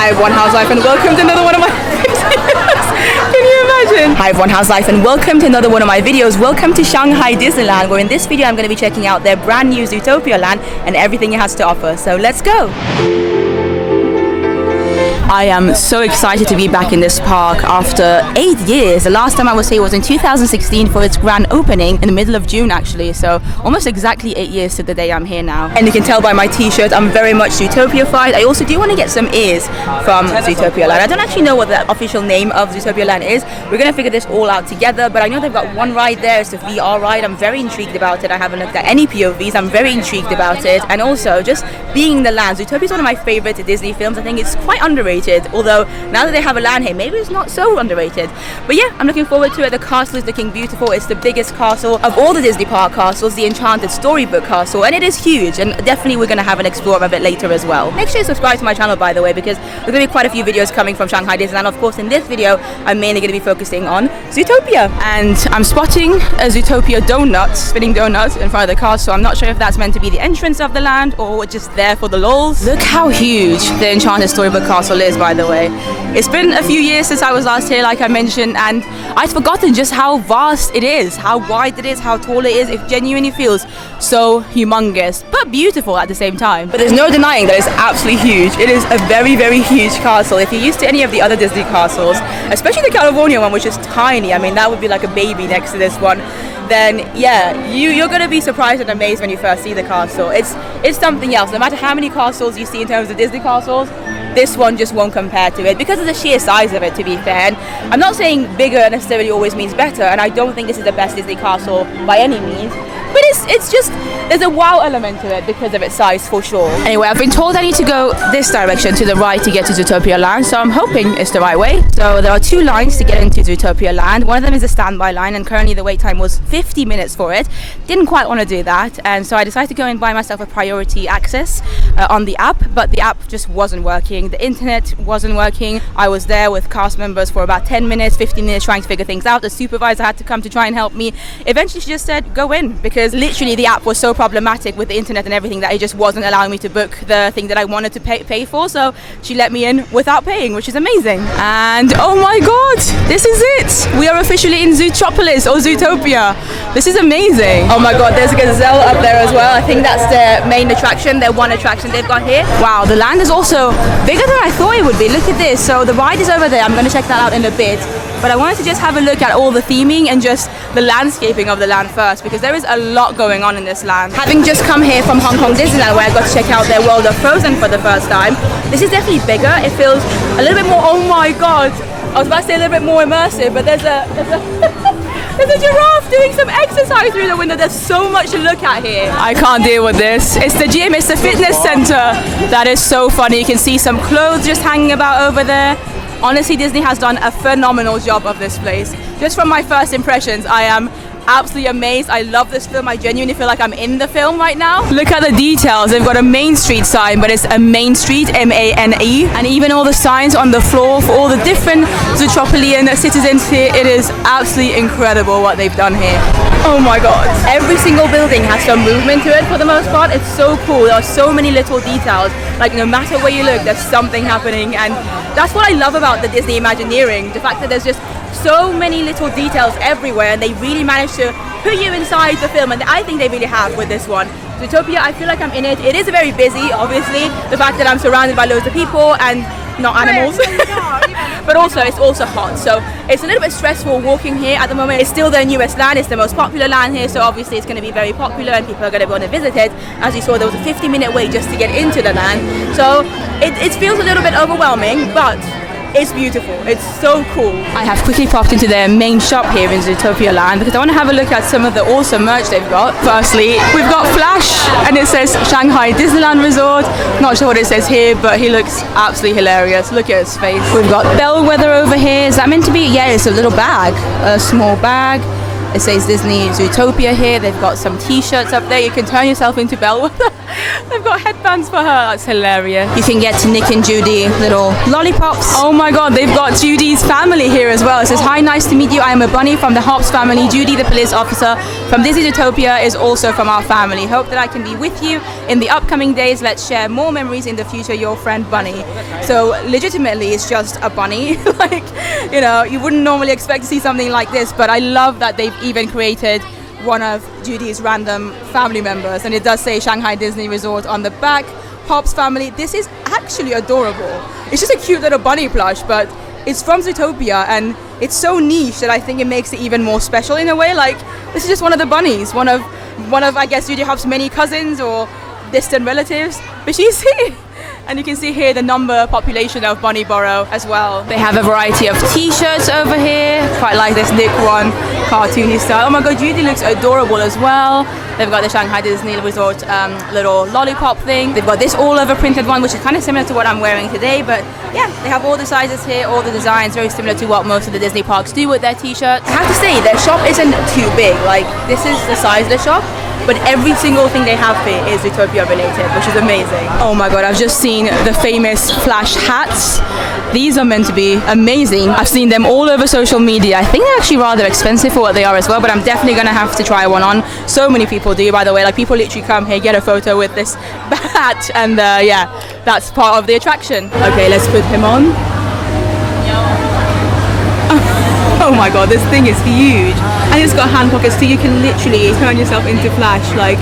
Hi everyone, how's life, and welcome to another one of my videos. Can you imagine? Hi everyone, how's life, and welcome to another one of my videos. Welcome to Shanghai Disneyland, where in this video I'm going to be checking out their brand new Zootopia Land and everything it has to offer. So let's go. I am so excited to be back in this park after 8 years. The last time I was here was in 2016 for its grand opening in the middle of June actually, so almost exactly 8 years to the day I'm here now. And you can tell by my t-shirt I'm very much Zootopia-fied. I also do want to get some ears from Zootopia Land. I don't actually know what the official name of Zootopia Land is. We're going to figure this all out together, but I know they've got one ride there. It's a VR ride. I'm very intrigued about it. I haven't looked at any POVs. I'm very intrigued about it. And also just being in the land. Zootopia is one of my favorite Disney films. I think it's quite underrated. Although now that they have a land here, maybe it's not so underrated. But yeah, I'm looking forward to it. The castle is looking beautiful. It's the biggest castle of all the Disney park castles, the Enchanted Storybook Castle, and it is huge, and definitely we're going to have an explore of it later as well. Make sure you subscribe to my channel, by the way, because there's going to be quite a few videos coming from Shanghai Disneyland. Of course, in this video I'm mainly going to be focusing on Zootopia, and I'm spotting a Zootopia donut, spinning donut in front of the castle. I'm not sure if that's meant to be the entrance of the land or just there for the lulz. Look how huge the Enchanted Storybook Castle is, by the way. It's been a few years since I was last here, like I mentioned, and I'd forgotten just how vast it is, how wide it is, how tall it is. It genuinely feels so humongous, but beautiful at the same time. But there's no denying that it's absolutely huge. It is a very, very huge castle. If you're used to any of the other Disney castles, especially the California one, which is tiny, I mean, that would be like a baby next to this one, then yeah, you're going to be surprised and amazed when you first see the castle. It's something else. No matter how many castles you see in terms of Disney castles, this one just won't compare to it because of the sheer size of it, to be fair. And I'm not saying bigger necessarily always means better, and I don't think this is the best Disney castle by any means, but it's just, there's a wow element to it because of its size, for sure. Anyway, I've been told I need to go this direction to the right to get to Zootopia Land, so I'm hoping it's the right way. So there are two lines to get into Zootopia Land. One of them is a standby line, and currently the wait time was 50 minutes for it. Didn't quite want to do that, and so I decided to go and buy myself a priority access on the app, but the app just wasn't working. The internet wasn't working. I was there with cast members for about 10 minutes, 15 minutes trying to figure things out. The supervisor had to come to try and help me. Eventually she just said, go in, because literally the app was so problematic with the internet and everything that it just wasn't allowing me to book the thing that I wanted to pay for. So she let me in without paying, which is amazing. And oh my god, this is it. We are officially in Zootropolis or Zootopia. This is amazing. Oh my god, there's a gazelle up there as well. I think that's their main attraction, their one attraction they've got here. Wow, the land is also bigger than I thought it would be. Look at this. So the ride is over there. I'm going to check that out in a bit. But I wanted to just have a look at all the theming and just the landscaping of the land first, because there is a lot going on in this land. Having just come here from Hong Kong Disneyland, where I got to check out their World of Frozen for the first time, this is definitely bigger. It feels a little bit more, oh my god, I was about to say a little bit more immersive, but there's a there's a giraffe doing some exercise through the window. There's so much to look at here. I can't deal with this. It's the gym, it's the fitness center. That is so funny. You can see some clothes just hanging about over there. Honestly, Disney has done a phenomenal job of this place. Just from my first impressions, I am absolutely amazed. I love this film. I genuinely feel like I'm in the film right now. Look at the details. They've got a Main Street sign, but it's a Main Street, M-A-N-E. And even all the signs on the floor for all the different Zootropolian citizens here. It is absolutely incredible what they've done here. Oh my god. Every single building has some movement to it for the most part. It's so cool. There are so many little details. Like no matter where you look, there's something happening. And that's what I love about the Disney Imagineering. The fact that there's just so many little details everywhere, and they really managed to put you inside the film, and I think they really have with this one. Zootopia, I feel like I'm in it. It is very busy, obviously. The fact that I'm surrounded by loads of people and not animals. But also, it's also hot, so it's a little bit stressful walking here at the moment. It's still the newest land, it's the most popular land here, so obviously it's going to be very popular and people are going to want to visit it. As you saw, there was a 50-minute wait just to get into the land, so it feels a little bit overwhelming, but it's beautiful. It's so cool. I have quickly popped into their main shop here in Zootopia Land because I want to have a look at some of the awesome merch they've got. Firstly, we've got Flash, and it says Shanghai Disneyland Resort. Not sure what it says here, but he looks absolutely hilarious. Look at his face. We've got Bellwether over here. Is that meant to be? Yeah, it's a little bag, a small bag. It says Disney Zootopia here. They've got some t-shirts up there. You can turn yourself into Belle. They've got headbands for her. That's hilarious. You can get Nick and Judy little lollipops. Oh my god, they've got Judy's family here as well. It says, hi, nice to meet you. I am a bunny from the Hops family. Judy, the police officer from Disney Zootopia, is also from our family. Hope that I can be with you in the upcoming days. Let's share more memories in the future. Your friend Bunny. So legitimately it's just a bunny. Like, you know, you wouldn't normally expect to see something like this, but I love that they've even created one of Judy's random family members, and it does say Shanghai Disney Resort on the back. Pops family. This is actually adorable. It's just a cute little bunny plush, but it's from Zootopia and it's so niche that I think it makes it even more special in a way. Like, this is just one of the bunnies, one of I guess Judy Hop's many cousins or distant relatives, but she's here. And you can see here the population of Bunny Borough as well. They have a variety of t-shirts over here. Quite like this Nick one, cartoony style. Oh my god, Judy looks adorable as well. They've got the Shanghai Disney Resort little lollipop thing. They've got this all over printed one, which is kind of similar to what I'm wearing today. But yeah, they have all the sizes here, all the designs, very similar to what most of the Disney parks do with their t-shirts. I have to say, their shop isn't too big. Like, this is the size of the shop, but every single thing they have here is Zootopia related, which is amazing. Oh my god, I've just seen the famous Flash hats. These are meant to be amazing. I've seen them all over social media. I think they're actually rather expensive for what they are as well, but I'm definitely gonna have to try one on. So many people do, by the way. Like, people literally come here, get a photo with this hat, and yeah, that's part of the attraction. Okay, let's put him on. Oh my god, this thing is huge. And it's got hand pockets too. You can literally turn yourself into Flash, like,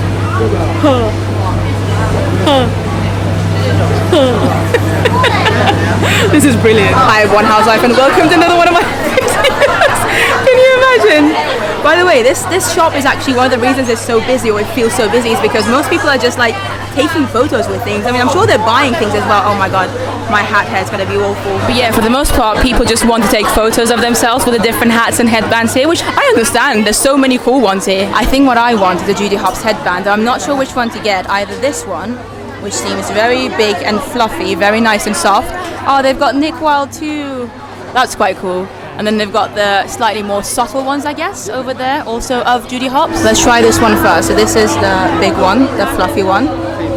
This is brilliant. Hi, one housewife, and welcome to another one of my videos. Can you imagine? By the way, this shop is actually one of the reasons it's so busy, or it feels so busy, is because most people are just like taking photos with things. I mean, I'm sure they're buying things as well. Oh my god, my hat hair's gonna be awful. But yeah, for the most part, people just want to take photos of themselves with the different hats and headbands here, which I understand. There's so many cool ones here. I think what I want is the Judy Hopps headband. I'm not sure which one to get. Either this one, which seems very big and fluffy, very nice and soft. Oh, they've got Nick Wilde too. That's quite cool. And then they've got the slightly more subtle ones, I guess, over there, also of Judy Hopps. Let's try this one first. So this is the big one, the fluffy one.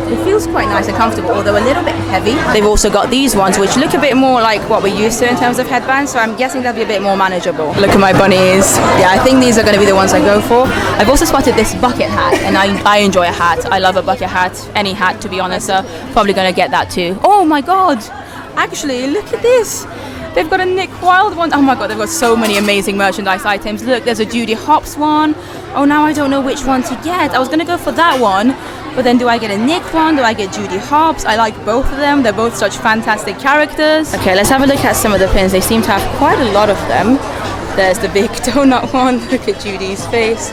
It feels quite nice and comfortable, although a little bit heavy. They've also got these ones, which look a bit more like what we're used to in terms of headbands, so I'm guessing they'll be a bit more manageable. Look at my bunnies. Yeah, I think these are going to be the ones I go for. I've also spotted this bucket hat, and I enjoy a hat. I love a bucket hat, any hat, to be honest, so probably going to get that too. Oh my god! Actually, look at this! They've got a Nick Wilde one. Oh my god, they've got so many amazing merchandise items. Look, there's a Judy Hopps one. Oh, now I don't know which one to get. I was going to go for that one, but then do I get a Nick one? Do I get Judy Hopps? I like both of them. They're both such fantastic characters. Okay, let's have a look at some of the pins. They seem to have quite a lot of them. There's the big donut one. Look at Judy's face.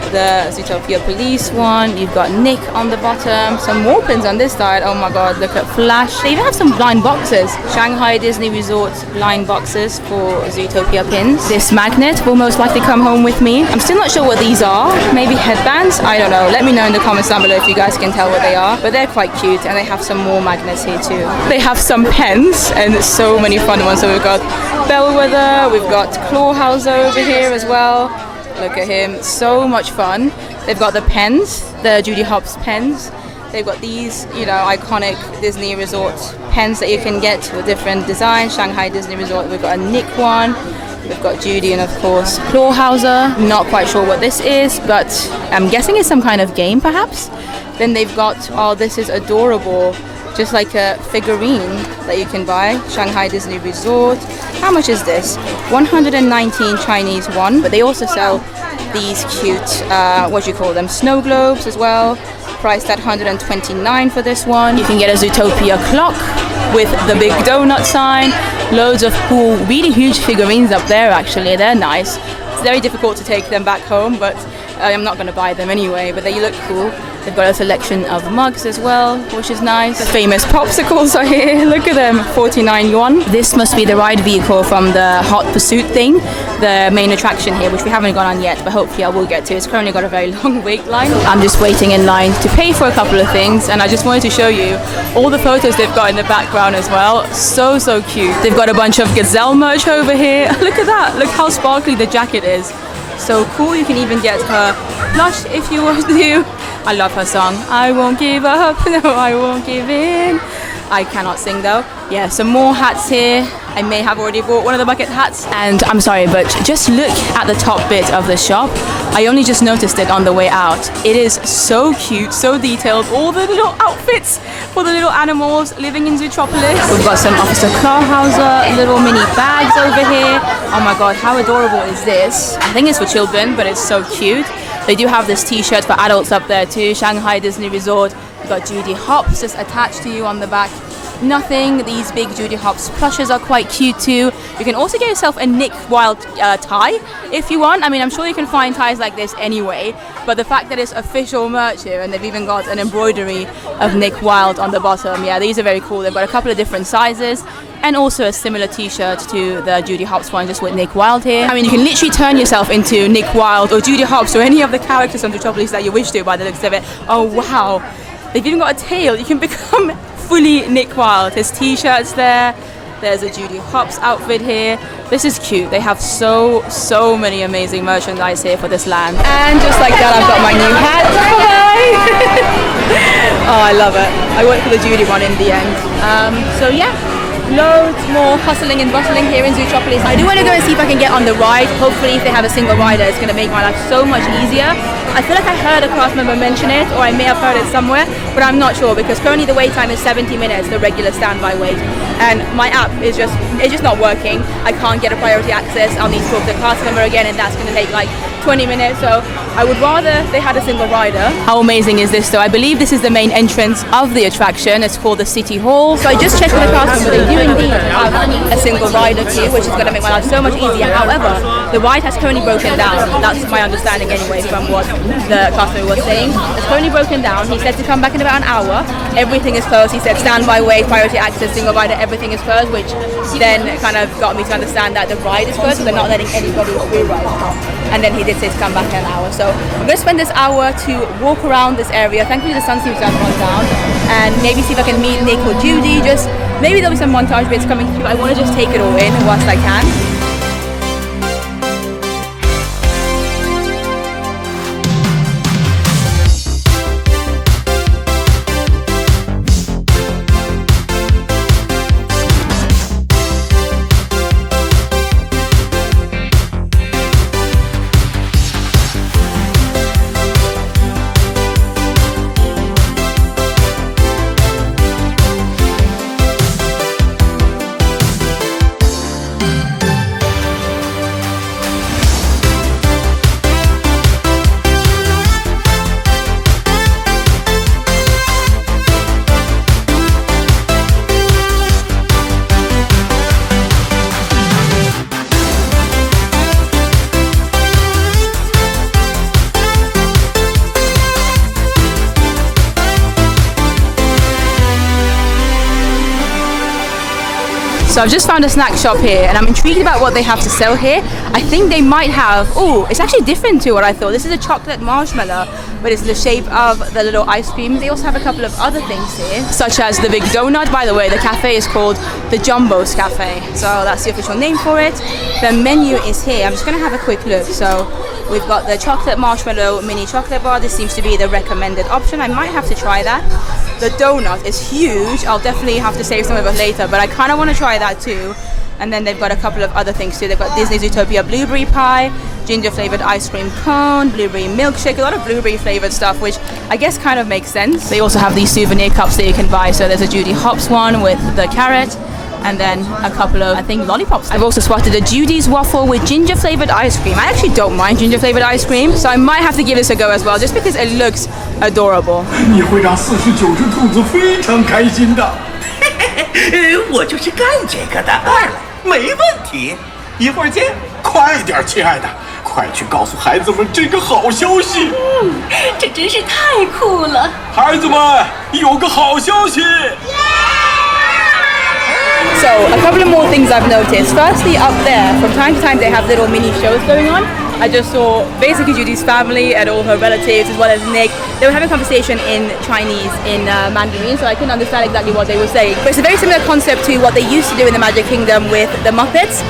The Zootopia police one. You've got Nick on the bottom. Some more pins on this side. Oh my god, look at Flash. They even have some blind boxes. Shanghai Disney Resort blind boxes for Zootopia pins. This magnet will most likely come home with me. I'm still not sure what these are. Maybe headbands? I don't know. Let me know in the comments down below if you guys can tell what they are. But they're quite cute, and they have some more magnets here too. They have some pens and so many fun ones. So we've got Bellwether, we've got Clawhauser over here as well. Look at him, so much fun. They've got the pens, the Judy Hopps pens. They've got these, you know, iconic Disney Resort pens that you can get with different designs. Shanghai Disney Resort, we've got a Nick one. We've got Judy and of course Clawhauser. Not quite sure what this is, but I'm guessing it's some kind of game perhaps. Then they've got, oh, this is adorable. Just like a figurine that you can buy. Shanghai Disney Resort. How much is this? 119 Chinese won. But they also sell these cute, what do you call them? Snow globes as well. Priced at 129 for this one. You can get a Zootopia clock with the big donut sign. Loads of cool, really huge figurines up there actually. They're nice. It's very difficult to take them back home, but I'm not going to buy them anyway, but they look cool. They've got a selection of mugs as well, which is nice. The famous PAWpsicles are here. Look at them, 49 yuan. This must be the ride vehicle from the Hot Pursuit thing, the main attraction here, which we haven't gone on yet, but hopefully I will get to. It's currently got a very long wait line. I'm just waiting in line to pay for a couple of things, and I just wanted to show you all the photos they've got in the background as well. So, so cute. They've got a bunch of Gazelle merch over here. Look at that. Look how sparkly the jacket is. So cool. You can even get her plush if you want to. I love her song. I won't give up, no, I won't give in. I cannot sing though. Yeah, some more hats here. I may have already bought one of the bucket hats. And I'm sorry, but just look at the top bit of the shop. I only just noticed it on the way out. It is so cute, so detailed. All the little outfits for the little animals living in Zootropolis. We've got some Officer Clawhauser little mini bags over here. Oh my god, how adorable is this? I think it's for children, but it's so cute. They do have this t-shirt for adults up there too. Shanghai Disney Resort. You've got Judy Hopps just attached to you on the back. Nothing. These big Judy Hopps plushes are quite cute too. You can also get yourself a Nick Wilde tie if you want. I mean, I'm sure you can find ties like this anyway, but the fact that it's official merch here and they've even got an embroidery of Nick Wilde on the bottom, yeah, these are very cool. They've got a couple of different sizes and also a similar t-shirt to the Judy Hopps one, just with Nick Wilde here. I mean, you can literally turn yourself into Nick Wilde or Judy Hopps or any of the characters from Zootropolis that you wish to by the looks of it. Oh wow, they've even got a tail. You can become fully Nick Wilde. His t-shirts there. There's a Judy Hopps outfit here. This is cute. They have so many amazing merchandise here for this land. And just like that, I've got my new hat. Bye! Oh, I love it. I went for the Judy one in the end. So yeah, loads more hustling and bustling here in Zootropolis. I do want to go and see if I can get on the ride. Hopefully if they have a single rider, it's going to make my life so much easier. I feel like I heard a cast member mention it, or I may have heard it somewhere, but I'm not sure because currently the wait time is 70 minutes, the regular standby wait, and my app is just not working. I can't get a priority access. I'll need to talk to the cast member again, and that's going to take like 20 minutes. So I would rather they had a single rider. How amazing is this though? I believe this is the main entrance of the attraction. It's called the City Hall. So I just checked with the cast member. They do indeed have a single rider queue, which is going to make my life so much easier. However, the ride has currently broken down. That's my understanding anyway from what the customer was saying. It's currently broken down. He said to come back in about an hour. Everything is closed. He said standby wait, priority access, single rider, everything is closed, which then kind of got me to understand that the ride is closed, so they're not letting anybody through right now. And then he did say to come back in an hour. So I'm going to spend this hour to walk around this area. Thankfully the sun seems to have gone down, and maybe see if I can meet Nick or Judy. Just maybe there'll be some montage bits coming through. I want to just take it all in whilst I can. So I've just found a snack shop here and I'm intrigued about what they have to sell here. I think they might have, oh, it's actually different to what I thought. This is a chocolate marshmallow, but it's the shape of the little ice cream. They also have a couple of other things here, such as the big donut. By the way, the cafe is called the Jumbo's Cafe. So that's the official name for it. The menu is here. I'm just gonna have a quick look. So we've got the chocolate marshmallow mini chocolate bar. This seems to be the recommended option. I might have to try that. The donut is huge. I'll definitely have to save some of it later, but I kind of want to try that too. And then they've got a couple of other things too. They've got Disney Zootopia blueberry pie, ginger flavored ice cream cone, blueberry milkshake, a lot of blueberry flavored stuff, which I guess kind of makes sense. They also have these souvenir cups that you can buy. So there's a Judy Hopps one with the carrot, and then a couple of, I think, lollipops. I've also spotted a Judy's waffle with ginger flavored ice cream. I actually don't mind ginger flavored ice cream, so I might have to give this a go as well, just because it looks adorable. 你会让49只兔子非常开心的。我就是干这个的。没问题，一会儿见。快点，亲爱的，快去告诉孩子们这个好消息。这真是太酷了。孩子们，有个好消息。 So, a couple of more things I've noticed. Firstly, up there, from time to time they have little mini shows going on. I just saw basically Judy's family and all her relatives as well as Nick. They were having a conversation in Chinese, in Mandarin, so I couldn't understand exactly what they were saying. But it's a very similar concept to what they used to do in the Magic Kingdom with the Muppets.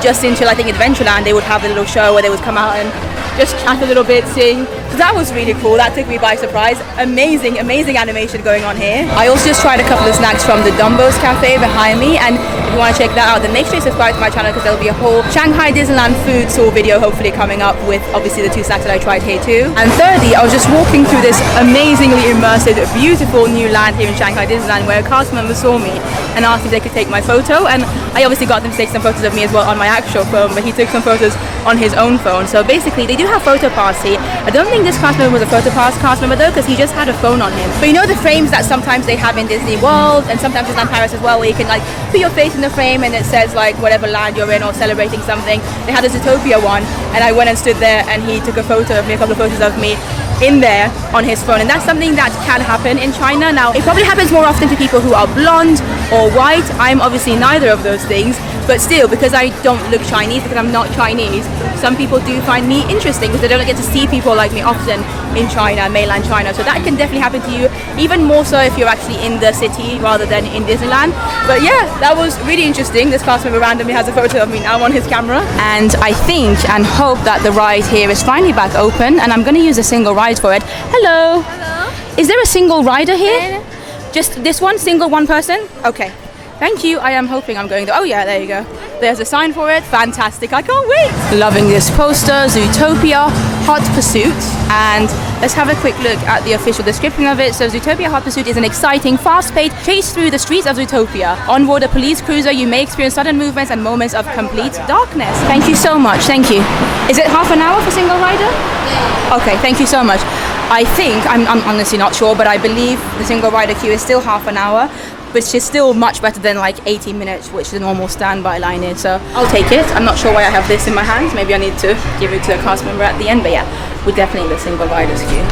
Just until I think Adventureland, they would have a little show where they would come out and just chat a little bit, sing. So that was really cool. That took me by surprise. Amazing animation going on here. I also just tried a couple of snacks from the Dumbo's Cafe behind me, and if you want to check that out, then make sure you subscribe to my channel because there'll be a whole Shanghai Disneyland food tour video hopefully coming up with obviously the 2 snacks that I tried here too. And thirdly, I was just walking through this amazingly immersive, beautiful new land here in Shanghai Disneyland where a cast member saw me and asked if they could take my photo, and I obviously got them to take some photos of me as well on my actual phone, but he took some photos on his own phone. So basically they do have PhotoPass here. I don't think this cast member was a PhotoPass cast member though, because he just had a phone on him. But you know the frames that sometimes they have in Disney World and sometimes Disneyland Paris as well, where you can like put your face in the frame and it says like whatever land you're in or celebrating something. They had a Zootopia one, and I went and stood there and he took a photo of me, a couple of photos of me in there on his phone, and that's something that can happen in China. Now it probably happens more often to people who are blonde or white. I'm obviously neither of those things, but still, because I don't look Chinese, because I'm not Chinese, some people do find me interesting because they don't get to see people like me often in China, mainland China. So that can definitely happen to you, even more so if you're actually in the city rather than in Disneyland. But yeah, that was really interesting. This cast member randomly has a photo of me now on his camera. And I think and hope that the ride here is finally back open, and I'm going to use a single ride for it. Hello. Hello. Is there a single rider here? Just this one, single one person? Okay. Thank you. I am hoping I'm going there. Oh yeah, there you go. There's a sign for it. Fantastic. I can't wait. Loving this poster, Zootopia Hot Pursuit. And let's have a quick look at the official description of it. So Zootopia Hot Pursuit is an exciting, fast-paced chase through the streets of Zootopia. On board a police cruiser, you may experience sudden movements and moments of complete darkness. Thank you so much. Thank you. Is it half an hour for single rider? Yeah. Okay, thank you so much. I think, I'm honestly not sure, but I believe the single rider queue is still half an hour, which is still much better than like 80 minutes, which the normal standby line is. So I'll take it. I'm not sure why I have this in my hands. Maybe I need to give it to a cast member at the end, but yeah, we're definitely in the single riders queue.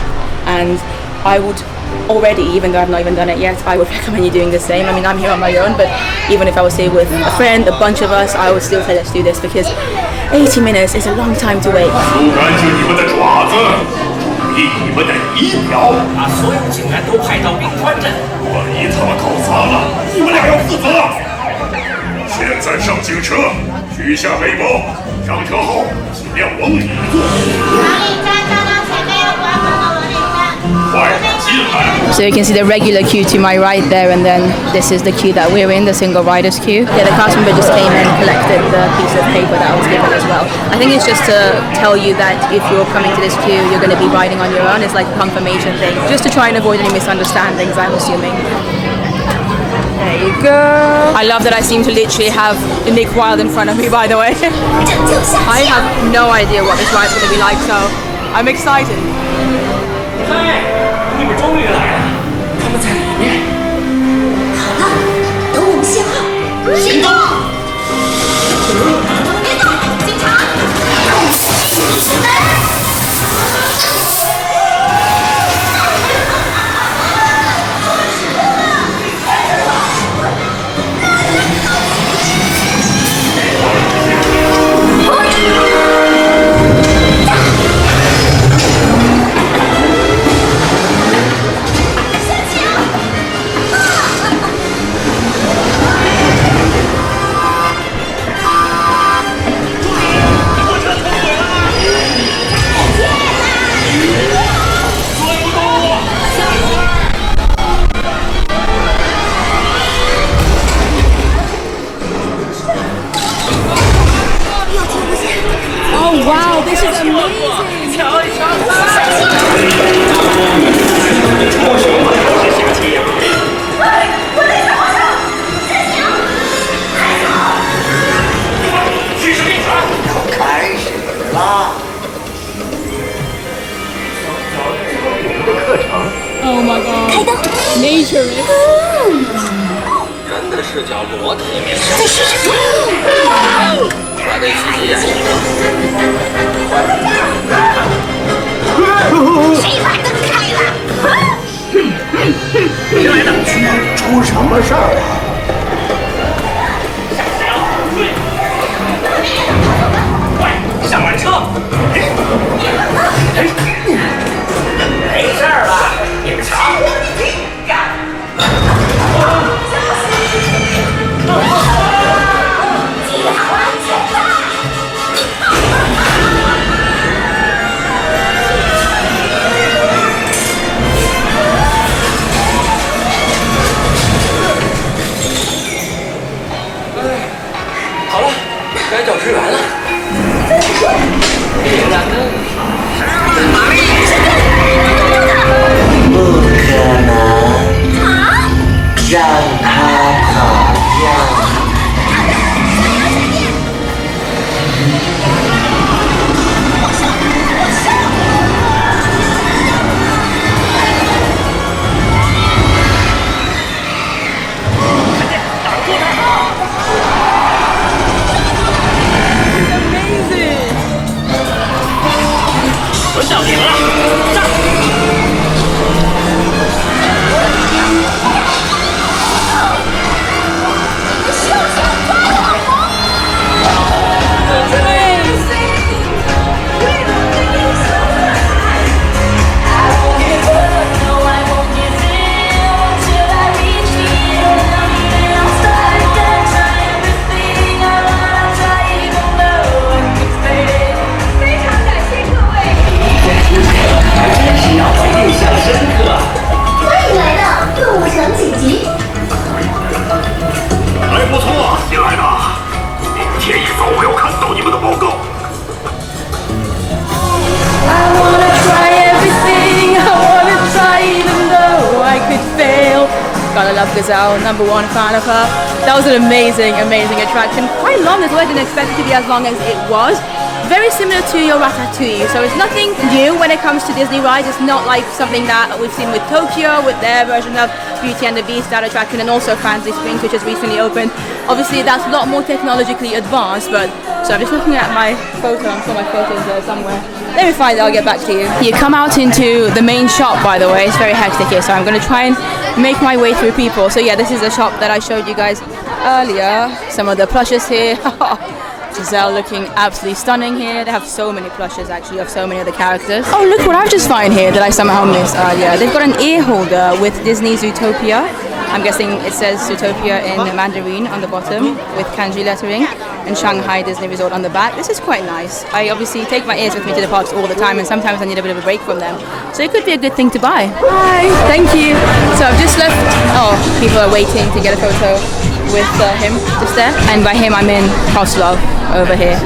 And I would already, even though I've not even done it yet, I would recommend you doing the same. I mean, I'm here on my own, but even if I was here with a friend, a bunch of us, I would still say let's do this because 80 minutes is a long time to wait. 以你们的仪表，把所有警员都派到冰川镇。万一他们搞砸了，你们俩要负责。现在上警车，取下背包，上车后尽量往里坐。哪里站到前面要关门了，轮里站。快进来。So you can see the regular queue to my right there, and then this is the queue that we're in, the single riders queue. Yeah, the cast member just came and collected the piece of paper that I was given as well. I think it's just to tell you that if you're coming to this queue, you're going to be riding on your own. It's like a confirmation thing, just to try and avoid any misunderstandings, I'm assuming. There you go. I love that I seem to literally have Nick Wilde in front of me, by the way. I have no idea what this ride's going to be like, so I'm excited. 你们终于来了，他们在里面。好了，等我们信号，行动！别动，警察！Wow, this is amazing! Oh my god! Naturist! 人的视角裸体面我得仔细演戏了。谁把灯开了？谁来的？出什么事儿了？快上完车！ Gotta love Gazelle, number one fan of her. That was an amazing attraction. Quite long as well, I didn't expect it to be as long as it was. Very similar to your Ratatouille, so it's nothing new when it comes to Disney rides. It's not like something that we've seen with Tokyo, with their version of Beauty and the Beast, that attraction, and also Fantasy Springs, which has recently opened. Obviously, that's a lot more technologically advanced, but so I'm just looking at my photo. I'm sure my photo is there somewhere. Let me find it, I'll get back to you. You come out into the main shop, by the way. It's very hectic here, so I'm going to try and make my way through people. So yeah, this is a shop that I showed you guys earlier. Some of the plushes here. Giselle looking absolutely stunning here. They have so many plushes actually of so many of the characters. Oh, look what I've just found here that I somehow missed earlier. They've got an ear holder with Disney Zootopia. I'm guessing it says Zootopia in Mandarin on the bottom with kanji lettering and Shanghai Disney Resort on the back. This is quite nice. I obviously take my ears with me to the parks all the time, and sometimes I need a bit of a break from them. So it could be a good thing to buy. Hi, thank you. So I've just left, oh, people are waiting to get a photo with him just there. And by him I mean Koslov over here.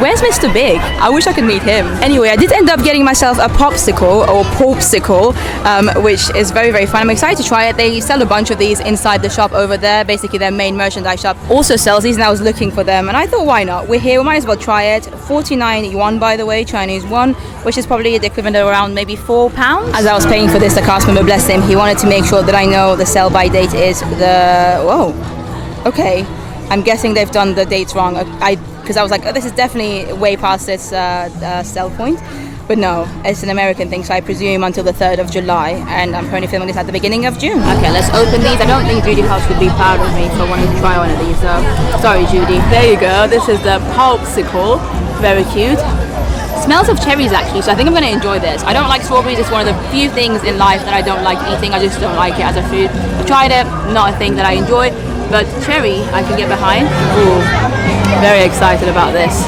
Where's Mr. Big? I wish I could meet him. Anyway, I did end up getting myself a PAWpsicle or PAWpsicle, which is very, very fun. I'm excited to try it. They sell a bunch of these inside the shop over there. Basically, their main merchandise shop also sells these, and I was looking for them. And I thought, why not? We're here, we might as well try it. 49 yuan, by the way, Chinese won, which is probably the equivalent of around maybe £4. As I was paying for this, the cast member, bless him, he wanted to make sure that I know the sell-by date is the... Whoa. Okay. I'm guessing they've done the dates wrong. Because I was like, oh, this is definitely way past its sell point. But no, it's an American thing, so I presume until the 3rd of July. And I'm currently filming this at the beginning of June. Okay, let's open these. I don't think Judy House would be proud of me for wanting to try one of these. So, sorry, Judy. There you go. This is the PAWpsicle. Very cute. Smells of cherries actually, so I think I'm going to enjoy this. I don't like strawberries. It's one of the few things in life that I don't like eating. I just don't like it as a food. I've tried it, not a thing that I enjoy. But cherry, I can get behind. Ooh, very excited about this.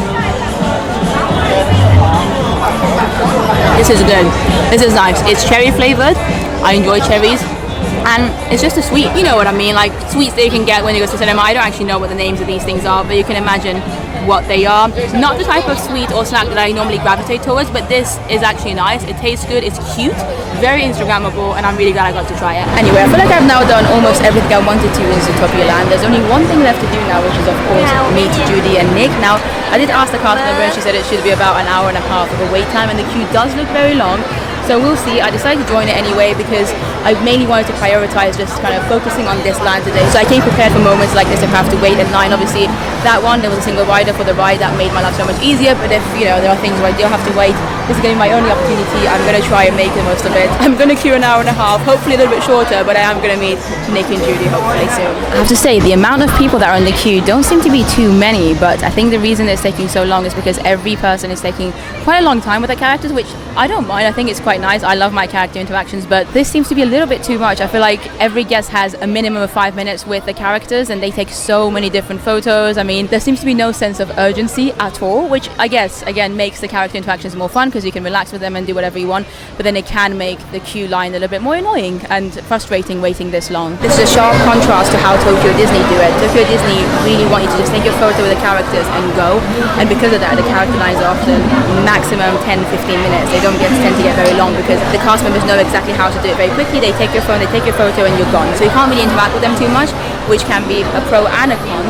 This is good. This is nice. It's cherry flavored. I enjoy cherries. And it's just a sweet, you know what I mean, like sweets that you can get when you go to cinema. I don't actually know what the names of these things are, but you can imagine what they are. Not the type of sweet or snack that I normally gravitate towards, but this is actually nice. It tastes good, it's cute, very Instagrammable, and I'm really glad I got to try it. Anyway, I feel like I've now done almost everything I wanted to in Zootopia Land. There's only one thing left to do now, which is of course meet Judy and Nick. Now, I did ask the cast member and she said it should be about an hour and a half of a wait time, and the queue does look very long. So we'll see. I decided to join it anyway because I mainly wanted to prioritize just kind of focusing on this land today. So I came prepared for moments like this if I have to wait in line. Obviously, that one, there was a single rider for the ride that made my life so much easier. But if, you know, there are things where I do have to wait, this is going to be my only opportunity. I'm going to try and make the most of it. I'm going to queue an hour and a half, hopefully a little bit shorter, but I am going to meet Nick and Judy hopefully soon. I have to say, the amount of people that are in the queue don't seem to be too many, but I think the reason it's taking so long is because every person is taking quite a long time with their characters, which I don't mind. I think it's quite nice. I love my character interactions, but this seems to be a little bit too much. I feel like every guest has a minimum of 5 minutes with the characters and they take so many different photos. I mean, there seems to be no sense of urgency at all, which I guess, again, makes the character interactions more fun. because you can relax with them and do whatever you want, but then it can make the queue line a little bit more annoying and frustrating waiting this long. This is a sharp contrast to how Tokyo Disney do it. Tokyo Disney really want you to just take your photo with the characters and go, and because of that the character lines are often maximum 10-15 minutes. They don't tend to get very long because the cast members know exactly how to do it very quickly. They take your phone, they take your photo, and you're gone. So you can't really interact with them too much, which can be a pro and a con,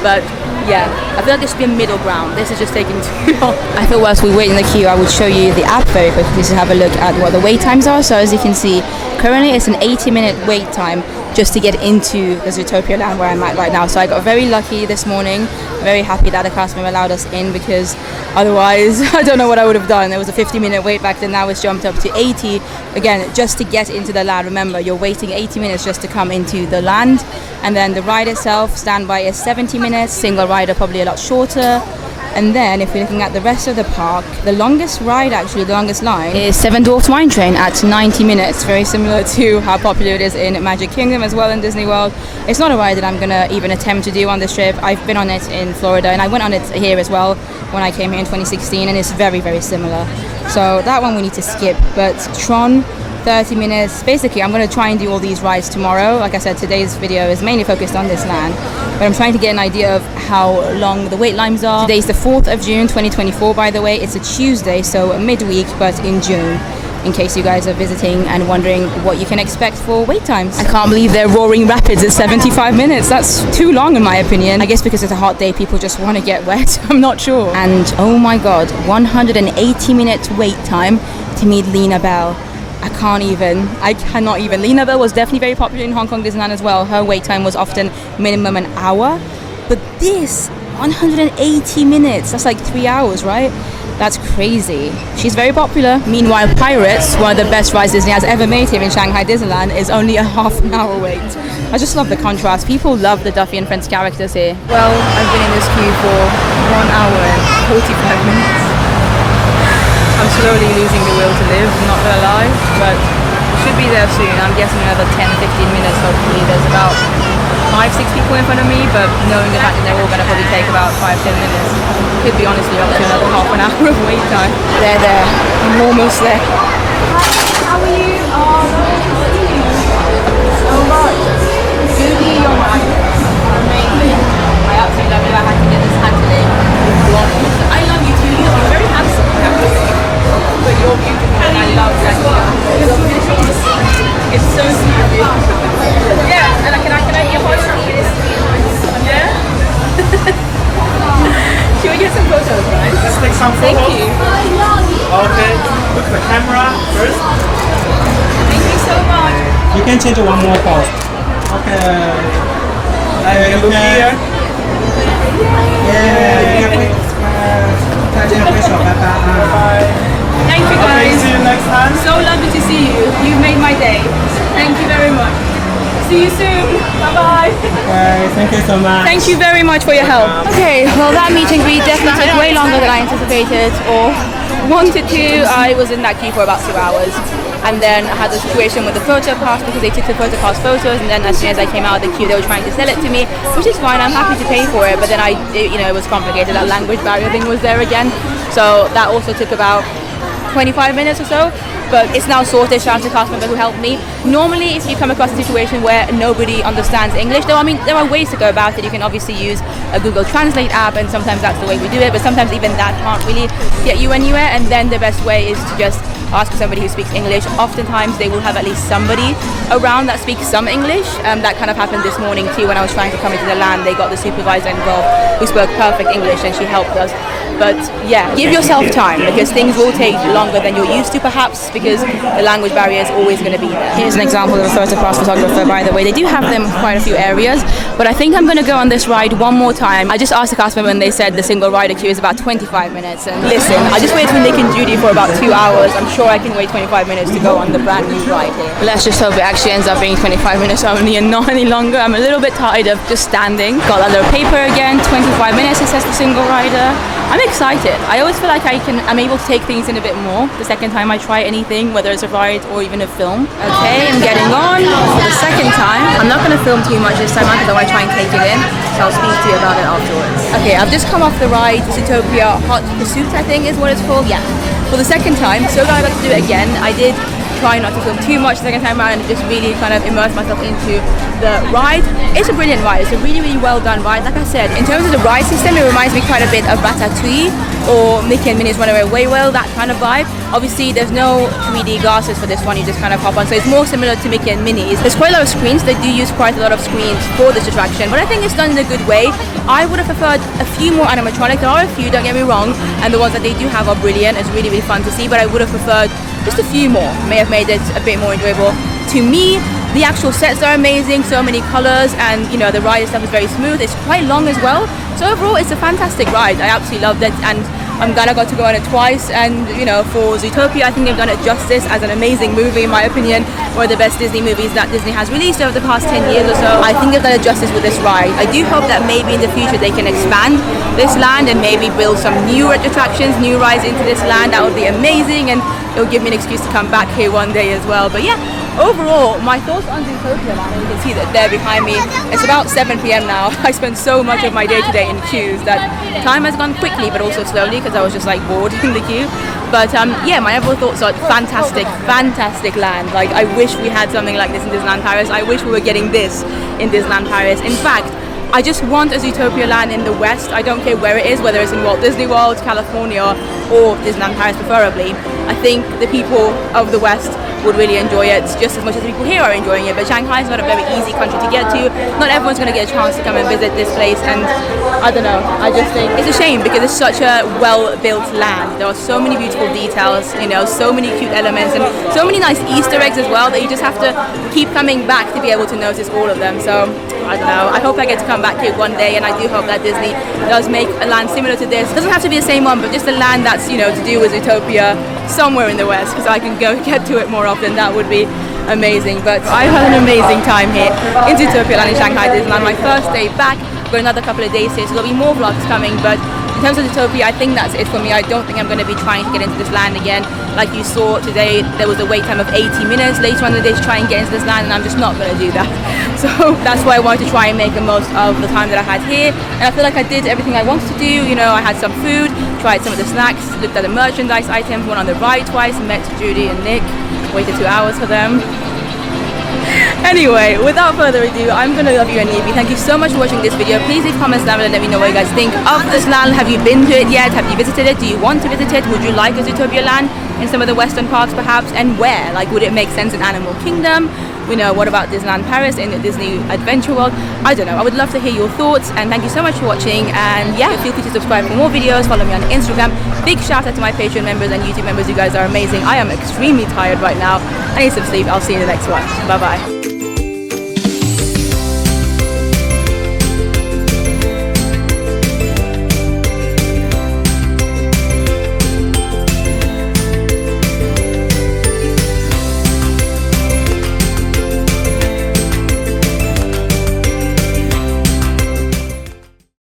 but yeah, I feel like there should be a middle ground. This is just taking too long. I thought whilst we wait in the queue, I would show you the app very quickly to have a look at what the wait times are. So as you can see, currently it's an 80-minute wait time just to get into the Zootopia Land where I'm at right now. So I got very lucky this morning. Very happy that the cast member allowed us in, because otherwise I don't know what I would have done. There was a 50-minute wait back then, now it's jumped up to 80. Again, just to get into the land. Remember, you're waiting 80 minutes just to come into the land. And then the ride itself, standby is 70 minutes, single rider probably a lot shorter. And then if we're looking at the rest of the park, the longest ride, actually the longest line, is Seven Dwarfs Mine Train at 90 minutes. Very similar to how popular it is in Magic Kingdom as well in Disney World. It's not a ride that I'm going to even attempt to do on this trip. I've been on it in Florida and I went on it here as well when I came here in 2016, and it's very, very similar. So that one we need to skip. But Tron, 30 minutes. Basically, I'm going to try and do all these rides tomorrow. Like I said, today's video is mainly focused on this land, but I'm trying to get an idea of how long the wait lines are. Today's the 4th of June 2024, by the way. It's a Tuesday, so midweek, but in June, in case you guys are visiting and wondering what you can expect for wait times. I can't believe they're Roaring Rapids at 75 minutes. That's too long in my opinion. I guess because it's a hot day, people just want to get wet. I'm not sure. And oh my god, 180 minutes wait time to meet Lina Bell. I cannot even. Lina Bell was definitely very popular in Hong Kong Disneyland as well. Her wait time was often minimum an hour. But this, 180 minutes, that's like 3 hours, right? That's crazy. She's very popular. Meanwhile, Pirates, one of the best rides Disney has ever made here in Shanghai Disneyland, is only a half-an-hour wait. I just love the contrast. People love the Duffy and Friends characters here. Well, I've been in this queue for 1 hour and 45 minutes. I'm slowly losing the will to live, I'm not gonna lie, but should be there soon. I'm guessing another 10-15 minutes hopefully. There's about 5-6 people in front of me, but knowing the fact that they're all gonna probably take about 5-10 minutes, could be honestly up to another half an hour of wait time. They're there. I'm almost there. Hi, how are you? Oh, nice to see you. So much. Judy, you're amazing. I absolutely love you. I had to get this hat today. I love you too. You're very handsome. But you're beautiful and I love that. It's so super beautiful. Yeah, and can I get your please? Yeah? Should we get some photos, guys? Let's take some photos. Thank you. Okay, look at the camera first. Thank you so much. You can change one more pose. Okay. Look here. Yeah. Bye-bye. Thank you guys. Okay, see you next time. So lovely to see you. You've made my day. Thank you very much. See you soon. Bye-bye. Okay, thank you so much. Thank you very much for your help. Okay, well that meet and greet definitely took way longer than I anticipated or wanted to. I was in that queue for about 2 hours. And then I had the situation with the PhotoPass because they took the PhotoPass photos, and then as soon as I came out of the queue they were trying to sell it to me, which is fine, I'm happy to pay for it, but then it was complicated. That language barrier thing was there again. So that also took about 25 minutes or so, but it's now sorted. Shout out to the cast member who helped me. Normally, if you come across a situation where nobody understands English, though, I mean, there are ways to go about it. You can obviously use a Google Translate app, and sometimes that's the way we do it, but sometimes even that can't really get you anywhere, and then the best way is to just ask somebody who speaks English. Oftentimes they will have at least somebody around that speaks some English. That kind of happened this morning too when I was trying to come into the land. They got the supervisor involved who spoke perfect English, and she helped us. But yeah, give yourself time because things will take longer than you're used to perhaps, because the language barrier is always going to be there. Here's an example of a PhotoPass photographer, by the way. They do have them in quite a few areas, but I think I'm going to go on this ride one more time. I just asked the cast member and they said the single rider queue is about 25 minutes. And listen, I just waited for Nick and Judy for about 2 hours. I'm sure I can wait 25 minutes to go on the brand new ride here. But let's just hope it actually ends up being 25 minutes only and not any longer. I'm a little bit tired of just standing. Got that little paper again, 25 minutes it says the single rider. I'm excited. I always feel like I'm able to take things in a bit more the second time I try anything, whether it's a ride or even a film. Okay, I'm getting on for the second time. I'm not going to film too much this time because I want to try and take it in, so I'll speak to you about it afterwards. Okay, I've just come off the ride, Zootopia Hot Pursuit, I think is what it's called. Yeah, for the second time. So glad I got to do it again. I did try not to film too much the second time around and just really kind of immerse myself into the ride. It's a brilliant ride. It's a really, really well done ride. Like I said, in terms of the ride system, it reminds me quite a bit of Ratatouille or Mickey and Minnie's Runaway Railway, that kind of vibe. Obviously, there's no 3D glasses for this one. You just kind of hop on. So it's more similar to Mickey and Minnie's. There's quite a lot of screens. They do use quite a lot of screens for this attraction, but I think it's done in a good way. I would have preferred a few more animatronics. There are a few, don't get me wrong, and the ones that they do have are brilliant. It's really, really fun to see, but I would have preferred just a few more. May have made it a bit more enjoyable. To me, the actual sets are amazing, so many colors, and you know, the ride itself is very smooth. It's quite long as well. So overall, it's a fantastic ride. I absolutely loved it, and I'm glad I got to go on it twice. And you know, for Zootopia, I think they've done it justice as an amazing movie, in my opinion. One of the best Disney movies that Disney has released over the past 10 years or so. I think they've done it justice with this ride. I do hope that maybe in the future they can expand this land and maybe build some new attractions, new rides into this land. That would be amazing, and it'll give me an excuse to come back here one day as well. But yeah, overall, my thoughts on Zootopia Land, and you can see that there behind me, it's about 7 p.m. now. I spent so much of my day today in queues that time has gone quickly, but also slowly, because I was just like bored in the queue. But yeah, my overall thoughts are fantastic, fantastic land. Like, I wish we had something like this in Disneyland Paris. I wish we were getting this in Disneyland Paris. In fact, I just want a Zootopia Land in the West. I don't care where it is, whether it's in Walt Disney World, California, or Disneyland Paris preferably. I think the people of the West would really enjoy it just as much as the people here are enjoying it. But Shanghai is not a very easy country to get to. Not everyone's going to get a chance to come and visit this place, and I don't know, I just think it's a shame because it's such a well-built land. There are so many beautiful details, you know, so many cute elements, and so many nice Easter eggs as well that you just have to keep coming back to be able to notice all of them. So I don't know, I hope I get to come back here one day, and I do hope that Disney does make a land similar to this. It doesn't have to be the same one, but just a land that's, you know, to do with Zootopia somewhere in the West, because I can go get to it more often. That would be amazing. But I had an amazing time here in Zootopia Land in Shanghai Disneyland. My first day back. We've got another couple of days here, so there'll be more vlogs coming. But in terms of Zootopia, I think that's it for me. I don't think I'm going to be trying to get into this land again. Like you saw today, there was a wait time of 80 minutes later on in the day to try and get into this land, and I'm just not going to do that. So that's why I wanted to try and make the most of the time that I had here. And I feel like I did everything I wanted to do. You know, I had some food, tried some of the snacks, looked at the merchandise items, went on the ride twice, met Judy and Nick, waited 2 hours for them. Anyway, without further ado, I'm gonna love you and leave you. Thank you so much for watching this video. Please leave comments down below and let me know what you guys think of this land. Have you been to it yet? Have you visited it? Do you want to visit it? Would you like a Zootopia Land in some of the Western parks perhaps? And where? Like, would it make sense in Animal Kingdom? You know, what about Disneyland Paris in the Disney Adventure World? I don't know. I would love to hear your thoughts, and thank you so much for watching. And yeah, feel free to subscribe for more videos. Follow me on Instagram. Big shout out to my Patreon members and YouTube members. You guys are amazing. I am extremely tired right now. I need some sleep. I'll see you in the next one. Bye bye.